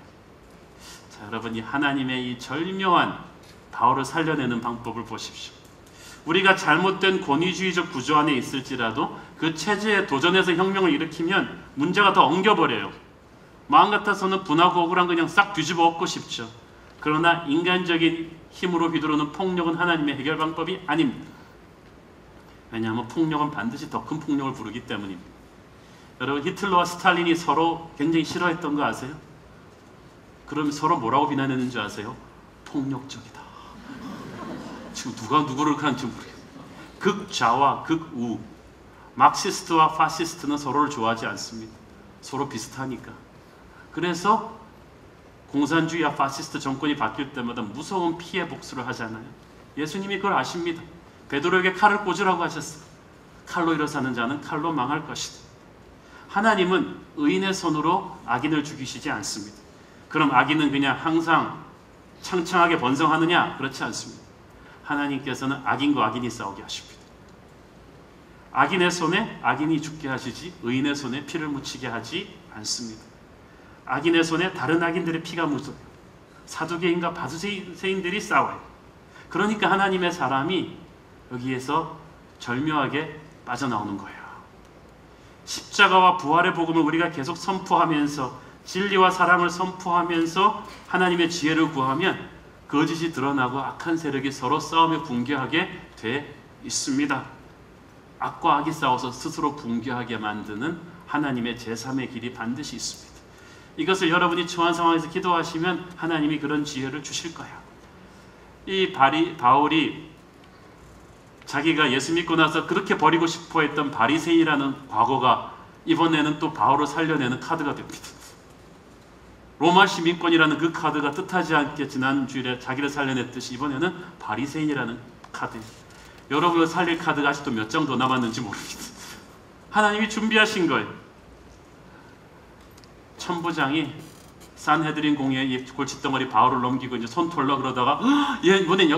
Speaker 2: 자, 여러분, 이 하나님의 이 절묘한 바울을 살려내는 방법을 보십시오. 우리가 잘못된 권위주의적 구조 안에 있을지라도 그 체제에 도전해서 혁명을 일으키면 문제가 더 엉겨버려요. 마음 같아서는 분하고 억울한 그냥 싹 뒤집어 엎고 싶죠. 그러나 인간적인 힘으로 휘두르는 폭력은 하나님의 해결 방법이 아닙니다. 왜냐하면 폭력은 반드시 더 큰 폭력을 부르기 때문입니다. 여러분, 히틀러와 스탈린이 서로 굉장히 싫어했던 거 아세요? 그럼 서로 뭐라고 비난했는 줄 아세요? 폭력적이다. 지금 누가 누구를 하는지 모르겠어요. 극좌와 극우, 막시스트와 파시스트는 서로를 좋아하지 않습니다. 서로 비슷하니까. 그래서 공산주의와 파시스트 정권이 바뀔 때마다 무서운 피해 복수를 하잖아요. 예수님이 그걸 아십니다. 베드로에게 칼을 꽂으라고 하셨어요. 칼로 일어서는 자는 칼로 망할 것이다. 하나님은 의인의 손으로 악인을 죽이시지 않습니다. 그럼 악인은 그냥 항상 창창하게 번성하느냐? 그렇지 않습니다. 하나님께서는 악인과 악인이 싸우게 하십니다. 악인의 손에 악인이 죽게 하시지 의인의 손에 피를 묻히게 하지 않습니다. 악인의 손에 다른 악인들의 피가 묻어요. 사두개인과 바두새인들이 싸워요. 그러니까 하나님의 사람이 여기에서 절묘하게 빠져나오는 거예요. 십자가와 부활의 복음을 우리가 계속 선포하면서 진리와 사랑을 선포하면서 하나님의 지혜를 구하면 거짓이 드러나고 악한 세력이 서로 싸우며 붕괴하게 돼 있습니다. 악과 악이 싸워서 스스로 붕괴하게 만드는 하나님의 제3의 길이 반드시 있습니다. 이것을 여러분이 처한 상황에서 기도하시면 하나님이 그런 지혜를 주실 거예요. 이 바울이 자기가 예수 믿고 나서 그렇게 버리고 싶어 했던 바리새인이라는 과거가 이번에는 또 바울을 살려내는 카드가 됩니다. 로마 시민권이라는 그 카드가 뜻하지 않게 지난주일에 자기를 살려냈듯이 이번에는 바리새인이라는 카드. 여러분을 살릴 카드가 아직도 몇 장 더 남았는지 모릅니다. 하나님이 준비하신 거예요. 천부장이 산헤드린 공회에 이 골칫덩어리 바울을 넘기고 이제 손 털려 그러다가 얘 이번엔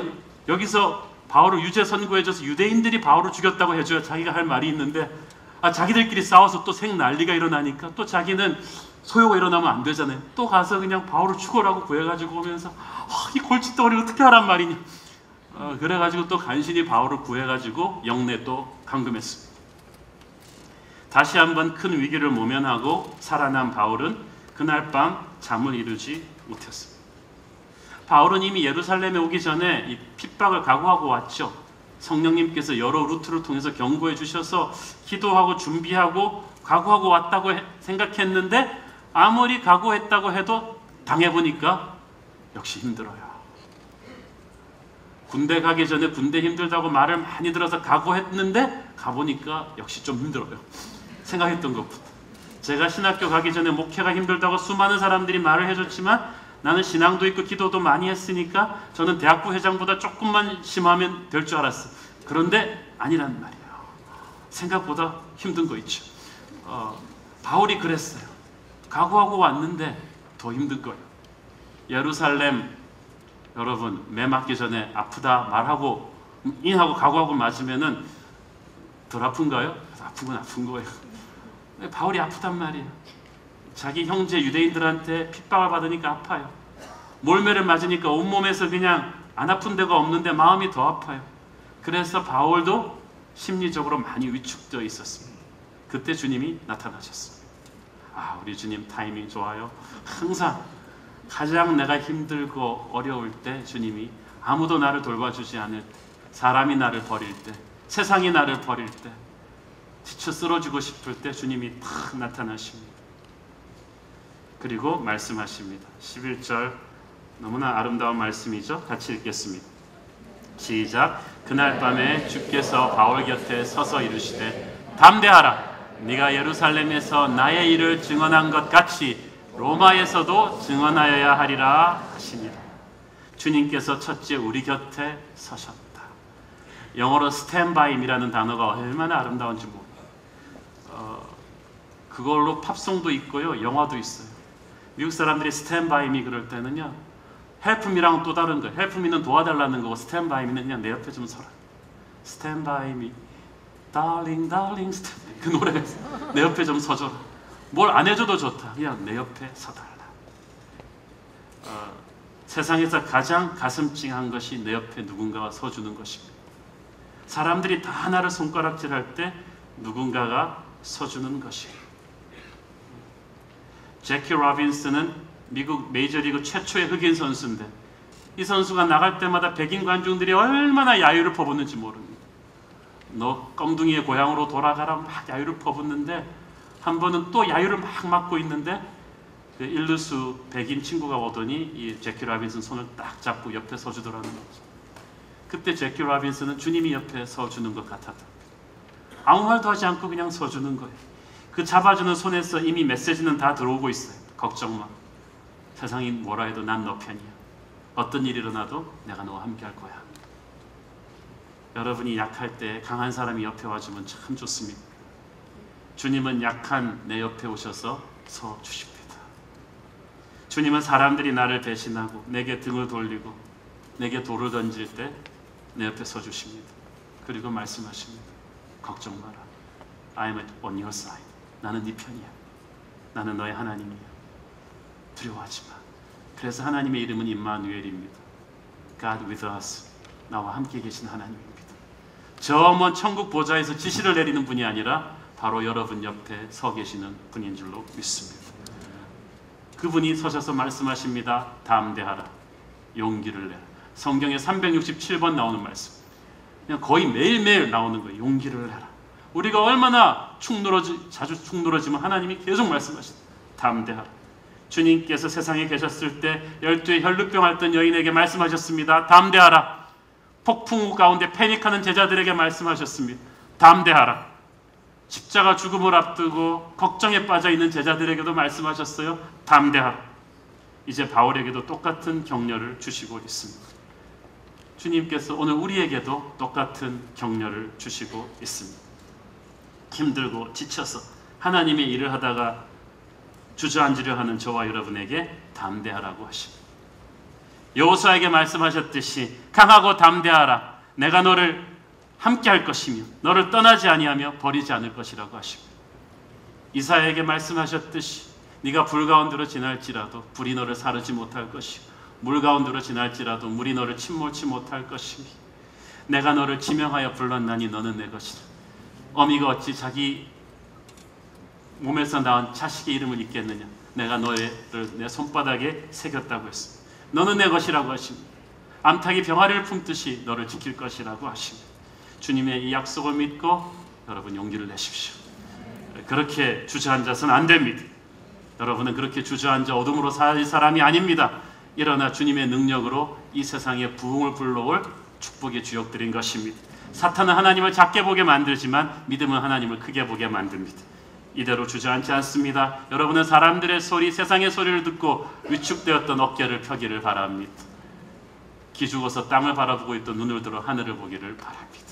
Speaker 2: 여기서 바울을 유죄 선고해줘서 유대인들이 바울을 죽였다고 해줘야 자기가 할 말이 있는데 자기들끼리 싸워서 또 생 난리가 일어나니까 또 자기는 소요가 일어나면 안 되잖아요. 또 가서 그냥 바울을 죽어라고 구해가지고 오면서 이 골칫덩어리 어떻게 하란 말이냐. 그래가지고 또 간신히 바울을 구해가지고 영내 또 감금했습니다. 다시 한번 큰 위기를 모면하고 살아난 바울은 그날 밤 잠을 이루지 못했습니다. 바울은 이미 예루살렘에 오기 전에 이 핍박을 각오하고 왔죠. 성령님께서 여러 루트를 통해서 경고해 주셔서 기도하고 준비하고 각오하고 왔다고 생각했는데 아무리 각오했다고 해도 당해보니까 역시 힘들어요. 군대 가기 전에 군대 힘들다고 말을 많이 들어서 각오했는데 가보니까 역시 좀 힘들어요. 생각했던 것보다. 제가 신학교 가기 전에 목회가 힘들다고 수많은 사람들이 말을 해줬지만 나는 신앙도 있고 기도도 많이 했으니까 저는 대학부 회장보다 조금만 심하면 될 줄 알았어. 그런데 아니란 말이에요. 생각보다 힘든 거 있죠. 바울이 그랬어요. 각오하고 왔는데 더 힘든 거예요. 예루살렘 여러분 매 맞기 전에 아프다 말하고 인하고 각오하고 맞으면은 덜 아픈가요? 아픈 건 아픈 거예요. 바울이 아프단 말이에요. 자기 형제 유대인들한테 핍박을 받으니까 아파요. 몰매를 맞으니까 온몸에서 그냥 안 아픈 데가 없는데 마음이 더 아파요. 그래서 바울도 심리적으로 많이 위축되어 있었습니다. 그때 주님이 나타나셨습니다. 우리 주님 타이밍 좋아요. 항상 가장 내가 힘들고 어려울 때 주님이 아무도 나를 돌봐주지 않을 때, 사람이 나를 버릴 때, 세상이 나를 버릴 때, 지쳐 쓰러지고 싶을 때 주님이 탁 나타나십니다. 그리고 말씀하십니다. 11절 너무나 아름다운 말씀이죠. 같이 읽겠습니다. 시작. 그날 밤에 주께서 바울 곁에 서서 이르시되 담대하라. 네가 예루살렘에서 나의 일을 증언한 것 같이 로마에서도 증언하여야 하리라 하십니다. 주님께서 첫째 우리 곁에 서셨다. 영어로 stand by me이라는 단어가 얼마나 아름다운지 모릅니다. 그걸로 팝송도 있고요. 영화도 있어요. 미국 사람들이 stand by me 그럴 때는요. help me랑 또 다른 거예요. help me는 도와달라는 거고 stand by me는 그냥 내 옆에 좀 서라. stand by me, darling, darling, stand by. 그 노래 내 옆에 좀 서줘라. 뭘 안 해줘도 좋다. 그냥 내 옆에 서달라. 세상에서 가장 가슴 찡한 것이 내 옆에 누군가가 서주는 것입니다. 사람들이 다 나를 손가락질할 때 누군가가 서주는 것이에요. 제키 로빈슨은 미국 메이저리그 최초의 흑인 선수인데 이 선수가 나갈 때마다 백인 관중들이 얼마나 야유를 퍼붓는지 모릅니다. 너 껌둥이의 고향으로 돌아가라 막 야유를 퍼붓는데 한 번은 또 야유를 막 맞고 있는데 그 일루수 백인 친구가 오더니 이 제키 로빈슨 손을 딱 잡고 옆에 서주더라는 거죠. 그때 제키 로빈슨은 주님이 옆에 서주는 것 같았다. 아무 말도 하지 않고 그냥 서주는 거예요. 그 잡아주는 손에서 이미 메시지는 다 들어오고 있어요. 걱정 마. 세상이 뭐라 해도 난 너 편이야. 어떤 일이 일어나도 내가 너와 함께 할 거야. 여러분이 약할 때 강한 사람이 옆에 와주면 참 좋습니다. 주님은 약한 내 옆에 오셔서 서주십니다. 주님은 사람들이 나를 배신하고 내게 등을 돌리고 내게 돌을 던질 때 내 옆에 서주십니다. 그리고 말씀하십니다. 걱정 마라. I am on your side. 나는 네 편이야. 나는 너의 하나님이야. 두려워하지 마. 그래서 하나님의 이름은 임마누엘입니다. God with us. 나와 함께 계신 하나님입니다. 저 먼 천국 보좌에서 지시를 내리는 분이 아니라 바로 여러분 옆에 서 계시는 분인 줄로 믿습니다. 그분이 서셔서 말씀하십니다. 담대하라. 용기를 내라. 성경에 367번 나오는 말씀. 그냥 거의 매일매일 나오는 거예요. 용기를 내라. 우리가 얼마나 자주 축 늘어지면 하나님이 계속 말씀하십니다. 담대하라. 주님께서 세상에 계셨을 때 12의 혈루병 앓던 여인에게 말씀하셨습니다. 담대하라. 폭풍우 가운데 패닉하는 제자들에게 말씀하셨습니다. 담대하라. 십자가 죽음을 앞두고 걱정에 빠져있는 제자들에게도 말씀하셨어요. 담대하라. 이제 바울에게도 똑같은 격려를 주시고 있습니다. 주님께서 오늘 우리에게도 똑같은 격려를 주시고 있습니다. 힘들고 지쳐서 하나님의 일을 하다가 주저앉으려 하는 저와 여러분에게 담대하라고 하십니다. 여호수아에게 말씀하셨듯이 강하고 담대하라. 내가 너를 함께 할 것이며 너를 떠나지 아니하며 버리지 않을 것이라고 하십니다. 이사야에게 말씀하셨듯이 네가 불 가운데로 지날지라도 불이 너를 사르지 못할 것이고 물 가운데로 지날지라도 물이 너를 침몰치 못할 것이며 내가 너를 지명하여 불렀나니 너는 내 것이라. 어미가 어찌 자기 몸에서 낳은 자식의 이름을 잊겠느냐. 내가 너를 내 손바닥에 새겼다고 했습니다. 너는 내 것이라고 하십니다. 암탉이 병아리를 품듯이 너를 지킬 것이라고 하십니다. 주님의 이 약속을 믿고 여러분 용기를 내십시오. 그렇게 주저앉아서는 안 됩니다. 여러분은 그렇게 주저앉아 어둠으로 살 사람이 아닙니다. 일어나 주님의 능력으로 이 세상에 부흥을 불러올 축복의 주역들인 것입니다. 사탄은 하나님을 작게 보게 만들지만 믿음은 하나님을 크게 보게 만듭니다. 이대로 주저앉지 않습니다. 여러분은 사람들의 소리, 세상의 소리를 듣고 위축되었던 어깨를 펴기를 바랍니다. 기죽어서 땅을 바라보고 있던 눈을 들어 하늘을 보기를 바랍니다.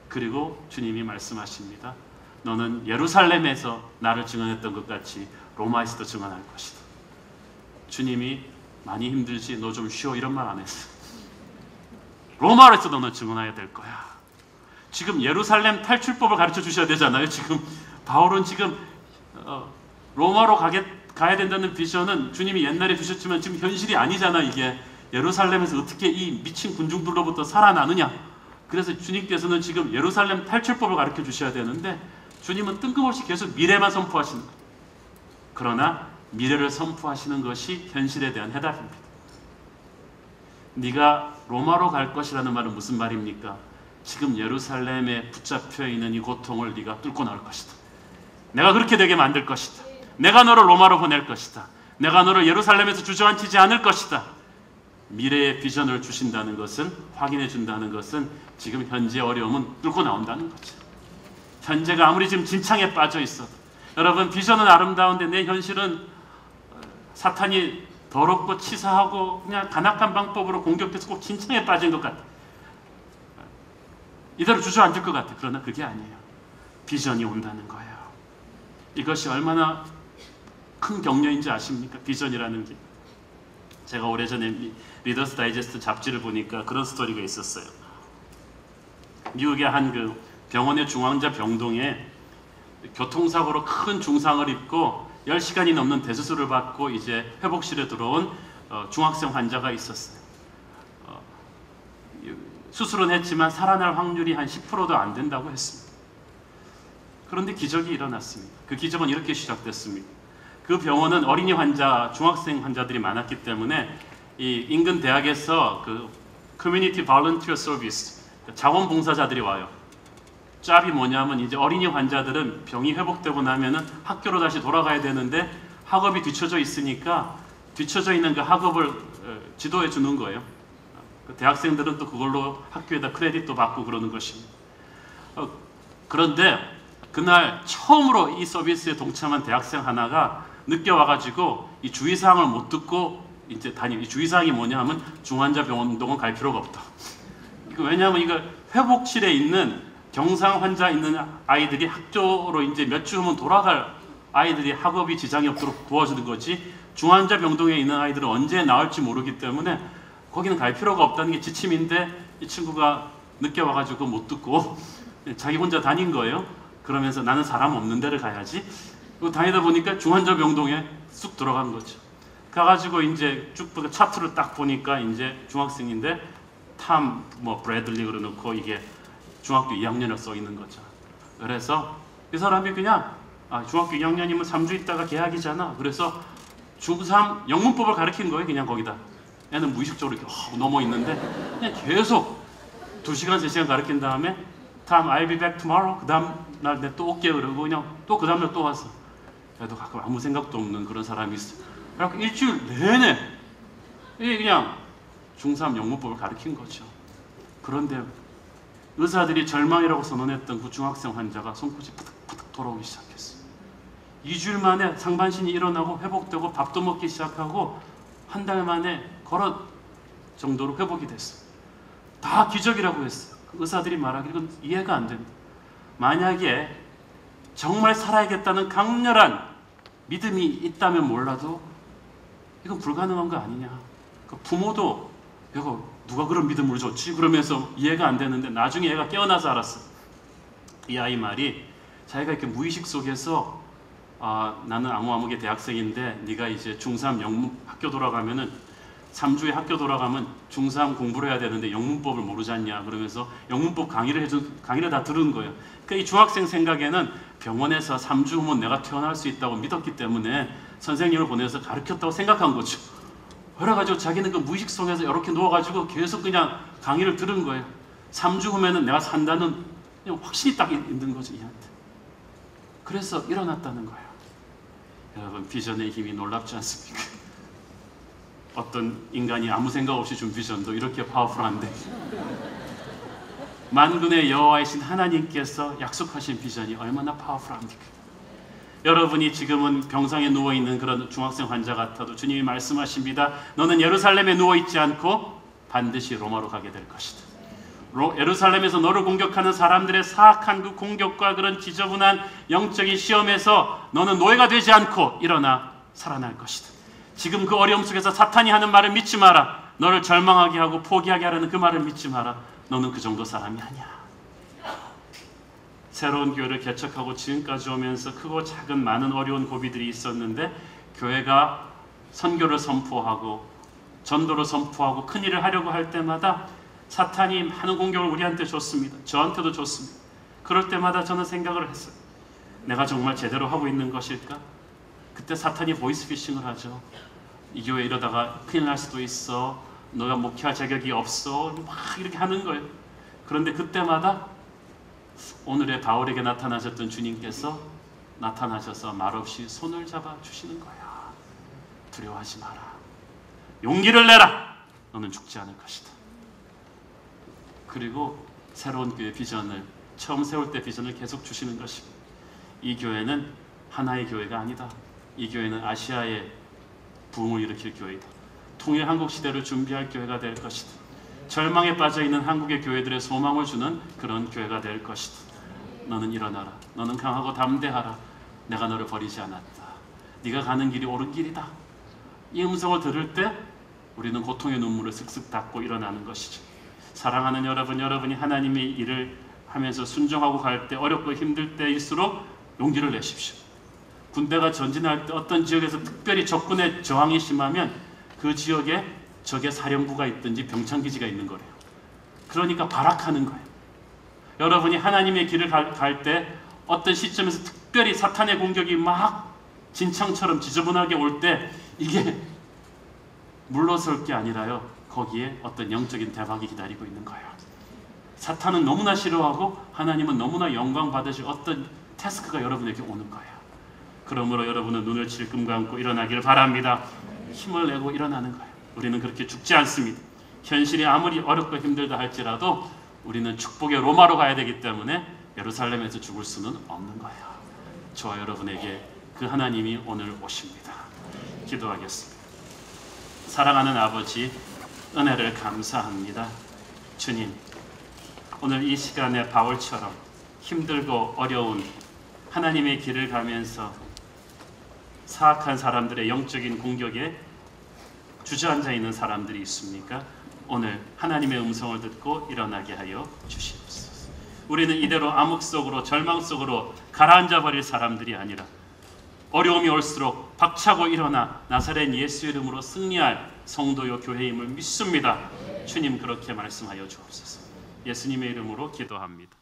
Speaker 2: 그리고 주님이 말씀하십니다. 너는 예루살렘에서 나를 증언했던 것 같이 로마에서도 증언할 것이다. 주님이 많이 힘들지 너 좀 쉬어 이런 말 안 했어. 로마에서 너는 증언해야 될 거야. 지금 예루살렘 탈출법을 가르쳐 주셔야 되잖아요. 지금 바울은 지금 로마로 가야 된다는 비전은 주님이 옛날에 주셨지만 지금 현실이 아니잖아. 이게 예루살렘에서 어떻게 이 미친 군중들로부터 살아나느냐. 그래서 주님께서는 지금 예루살렘 탈출법을 가르쳐 주셔야 되는데 주님은 뜬금없이 계속 미래만 선포하시는 거예요. 그러나 미래를 선포하시는 것이 현실에 대한 해답입니다. 네가 로마로 갈 것이라는 말은 무슨 말입니까? 지금 예루살렘에 붙잡혀 있는 이 고통을 네가 뚫고 나올 것이다. 내가 그렇게 되게 만들 것이다. 내가 너를 로마로 보낼 것이다. 내가 너를 예루살렘에서 주저앉히지 않을 것이다. 미래의 비전을 주신다는 것은, 확인해 준다는 것은 지금 현재의 어려움은 뚫고 나온다는 거죠. 현재가 아무리 지금 진창에 빠져 있어도, 여러분 비전은 아름다운데 내 현실은 사탄이 더럽고 치사하고 그냥 간악한 방법으로 공격해서 꼭 진창에 빠진 것 같아. 이대로 주저앉을 것 같아. 그러나 그게 아니에요. 비전이 온다는 거예요. 이것이 얼마나 큰 격려인지 아십니까? 비전이라는 게. 제가 오래전에 리더스 다이제스트 잡지를 보니까 그런 스토리가 있었어요. 미국의 한 그 병원의 중환자 병동에 교통사고로 큰 중상을 입고 10시간이 넘는 대수술을 받고 이제 회복실에 들어온 중학생 환자가 있었어요. 수술은 했지만 살아날 확률이 한 10%도 안 된다고 했습니다. 그런데 기적이 일어났습니다. 그 기적은 이렇게 시작됐습니다. 그 병원은 어린이 환자, 중학생 환자들이 많았기 때문에 이 인근 대학에서 그 커뮤니티 볼런티어 서비스, 자원봉사자들이 와요. 짭이 뭐냐면 이제 어린이 환자들은 병이 회복되고 나면은 학교로 다시 돌아가야 되는데 학업이 뒤쳐져 있으니까 뒤쳐져 있는 그 학업을 지도해 주는 거예요. 대학생들은 또 그걸로 학교에다 크레딧도 받고 그러는 것입니다. 그런데 그날 처음으로 이 서비스에 동참한 대학생 하나가 늦게 와가지고 이 주의사항을 못 듣고 이제 이 주의사항이 뭐냐 하면 중환자 병원 운동은 갈 필요가 없다. 왜냐하면 이거 회복실에 있는 경상 환자 있는 아이들이 학교로 이제 몇 주 후면 돌아갈 아이들이 학업이 지장이 없도록 도와주는 거지, 중환자 병동에 있는 아이들은 언제 나올지 모르기 때문에 거기는 갈 필요가 없다는 게 지침인데 이 친구가 늦게 와가지고 못 듣고 자기 혼자 다닌 거예요. 그러면서 나는 사람 없는 데를 가야지. 그리고 다니다 보니까 중환자 병동에 쑥 들어간 거죠. 가가지고 이제 쭉 차트를 딱 보니까 이제 중학생인데 탐 브래들리 그러놓고 이게 중학교 2학년을 써 있는 거죠. 그래서 이 사람이 그냥 중학교 2학년이면 3주 있다가 개학이잖아. 그래서 중3 영문법을 가르친 거예요. 그냥 거기다. 애는 무의식적으로 이렇게 넘어 있는데 그냥 계속 2시간, 3시간 가르친 다음에 Tom, I'll be back tomorrow. 그 다음 날 내 또 올게 그러고 그냥 또 그 다음 날 또 왔어. 그래도 가끔 아무 생각도 없는 그런 사람이 있어. 그래서 일주일 내내 이게 그냥 중3 영문법을 가르친 거죠. 그런데 의사들이 절망이라고 선언했던 그 중학생 환자가 손끝이 푸득푸득 돌아오기 시작했어요. 2주일 만에 상반신이 일어나고 회복되고 밥도 먹기 시작하고 한 달 만에 걸어 정도로 회복이 됐어요. 다 기적이라고 했어요. 의사들이 말하기로 이해가 안 됩니다. 만약에 정말 살아야겠다는 강렬한 믿음이 있다면 몰라도 이건 불가능한 거 아니냐. 그 부모도 이거 누가 그런 믿음을 줬지? 그러면서 이해가 안 되는데 나중에 얘가 깨어나서 알았어. 이 아이 말이 자기가 이렇게 무의식 속에서 나는 아무개 대학생인데 네가 이제 중3 영문 학교 돌아가면은 3주에 학교 돌아가면 중3 공부를 해야 되는데 영문법을 모르지 않냐 그러면서 영문법 강의를 다 들은 거예요. 그러니까 이 중학생 생각에는 병원에서 3주 후면 내가 퇴원할 수 있다고 믿었기 때문에 선생님을 보내서 가르쳤다고 생각한 거죠. 그래가지고 자기는 그 무의식 속에서 이렇게 누워가지고 계속 그냥 강의를 들은 거예요. 3주 후면은 내가 산다는 그냥 확신이 딱 있는 거죠, 이한테. 그래서 일어났다는 거예요. 여러분, 비전의 힘이 놀랍지 않습니까? 어떤 인간이 아무 생각 없이 준 비전도 이렇게 파워풀한데 만군의 여호와이신 하나님께서 약속하신 비전이 얼마나 파워풀합니까? 여러분이 지금은 병상에 누워있는 그런 중학생 환자 같아도 주님이 말씀하십니다. 너는 예루살렘에 누워있지 않고 반드시 로마로 가게 될 것이다. 예루살렘에서 너를 공격하는 사람들의 사악한 그 공격과 그런 지저분한 영적인 시험에서 너는 노예가 되지 않고 일어나 살아날 것이다. 지금 그 어려움 속에서 사탄이 하는 말을 믿지 마라. 너를 절망하게 하고 포기하게 하려는 그 말을 믿지 마라. 너는 그 정도 사람이 아니야. 새로운 교회를 개척하고 지금까지 오면서 크고 작은 많은 어려운 고비들이 있었는데 교회가 선교를 선포하고 전도를 선포하고 큰 일을 하려고 할 때마다 사탄이 많은 공격을 우리한테 줬습니다. 저한테도 줬습니다. 그럴 때마다 저는 생각을 했어요. 내가 정말 제대로 하고 있는 것일까? 그때 사탄이 보이스피싱을 하죠. 이 교회 이러다가 큰일 날 수도 있어. 너가 목회할 자격이 없어. 막 이렇게 하는 거예요. 그런데 그때마다 오늘의 바울에게 나타나셨던 주님께서 나타나셔서 말없이 손을 잡아 주시는 거야. 두려워하지 마라. 용기를 내라. 너는 죽지 않을 것이다. 그리고 새로운 교회 비전을 처음 세울 때 비전을 계속 주시는 것입니다. 이 교회는 하나의 교회가 아니다. 이 교회는 아시아의 부흥을 일으킬 교회이다. 통일 한국 시대를 준비할 교회가 될 것이다. 절망에 빠져있는 한국의 교회들의 소망을 주는 그런 교회가 될 것이다. 너는 일어나라. 너는 강하고 담대하라. 내가 너를 버리지 않았다. 네가 가는 길이 옳은 길이다. 이 음성을 들을 때 우리는 고통의 눈물을 슥슥 닦고 일어나는 것이죠. 사랑하는 여러분, 여러분이 하나님의 일을 하면서 순종하고 갈 때 어렵고 힘들 때일수록 용기를 내십시오. 군대가 전진할 때 어떤 지역에서 특별히 적군의 저항이 심하면 그 지역에 적의 사령부가 있든지 병창기지가 있는 거래요. 그러니까 발악하는 거예요. 여러분이 하나님의 길을 갈 때 어떤 시점에서 특별히 사탄의 공격이 막 진창처럼 지저분하게 올 때 이게 물러설 게 아니라요, 거기에 어떤 영적인 대박이 기다리고 있는 거예요. 사탄은 너무나 싫어하고 하나님은 너무나 영광 받으실 어떤 태스크가 여러분에게 오는 거예요. 그러므로 여러분은 눈을 질끔 감고 일어나기를 바랍니다. 힘을 내고 일어나는 거예요. 우리는 그렇게 죽지 않습니다. 현실이 아무리 어렵고 힘들다 할지라도 우리는 축복의 로마로 가야 되기 때문에 예루살렘에서 죽을 수는 없는 거예요. 저와 여러분에게 그 하나님이 오늘 오십니다. 기도하겠습니다. 사랑하는 아버지, 은혜를 감사합니다. 주님, 오늘 이 시간에 바울처럼 힘들고 어려운 하나님의 길을 가면서 사악한 사람들의 영적인 공격에 주저앉아 있는 사람들이 있습니까? 오늘 하나님의 음성을 듣고 일어나게 하여 주시옵소서. 우리는 이대로 암흑 속으로 절망 속으로 가라앉아 버릴 사람들이 아니라 어려움이 올수록 박차고 일어나 나사렛 예수 이름으로 승리할 성도요 교회임을 믿습니다. 주님 그렇게 말씀하여 주옵소서. 예수님의 이름으로 기도합니다.